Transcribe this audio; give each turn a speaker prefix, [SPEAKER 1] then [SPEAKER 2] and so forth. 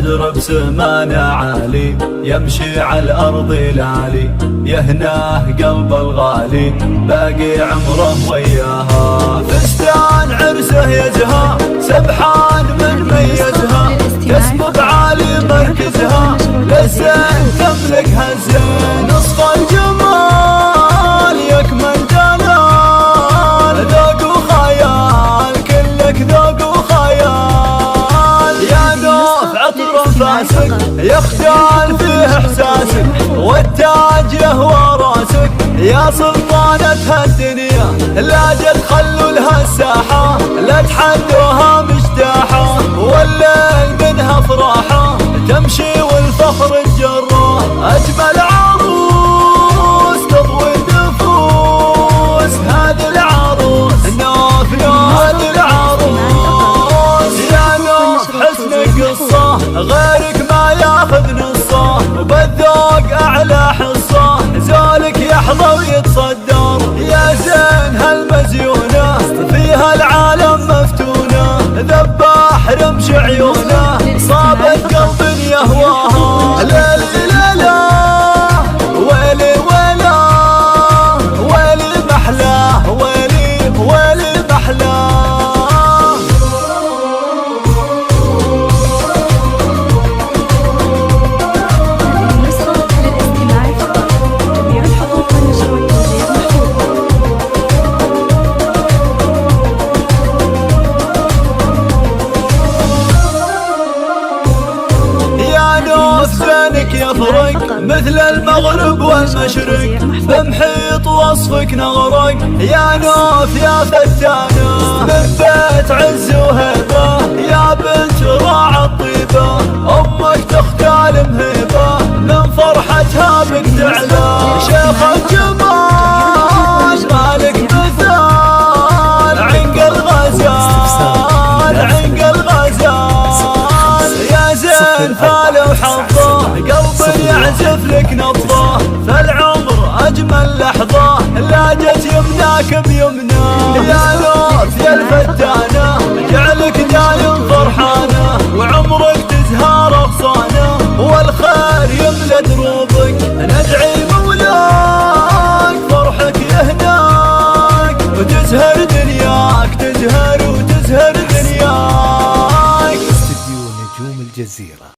[SPEAKER 1] بدر بسمانه عالي يمشي على الأرض العالي، يهناه قلب الغالي باقي عمره وياها. فستان عرسه يزهى سبحان من ميزها، تسبق عالي مركزها للزين تملكها الزين. نصف الجمال يكمن جلال، ذوق وخيال كلك ذوق وخيال. يا نوف عطر فاسك يختال فيه احساسك، والتاج يهوى راسك يا سلطانة هالدنيا. لا جد خلوا لها الساحة لا تحلوها مجتاحة، والليل منها فراحة تمشي والفخر الجراه. أجمل عروس تضوي النفوس هذه العروس، نوف هذه العروس. يا نوف حسنك قصة غيرك ما ياخذ نصه، وبالذوق أعلى حصة زولك يحظى ويتصدر. يا زين هالمزيونة فيها العالم مفتونة، ذباح رمش عيونه صابت قلب يهواها. ليلي ليلى ويلي ويلا ويلي محلاه، ويلي ويلي محلاه.
[SPEAKER 2] النسخة للاستماع فقط، جميع الحقوق والنشر والتوزيع محفوظة.
[SPEAKER 1] يا نوف زينك يفرق مثل المغرب والمشرق، بمحيط وصفك نغرق. يا نوف يا فتانة من بيت عز وهيبة، يا بنت راعى الطيبة أمك تختال مهيبة، من فرحتها بك تعلى. شيخ الجمال مالك مثال عنق الغزال عنق الغزال. يا زين فاله وحظه قلب يعزف لك نبضه، فالعمر أجمل لحظة لا جت يمناك بيمناه. يا نوف يا الفتانة جعلك دايم فرحانة، وعمرك تزهار أغصانه والخير يملى دروبك. ندعي مولاك فرحك يهناك وتزهر دنياك، تزهر وتزهر دنياك.
[SPEAKER 3] استديو نجوم الجزيرة.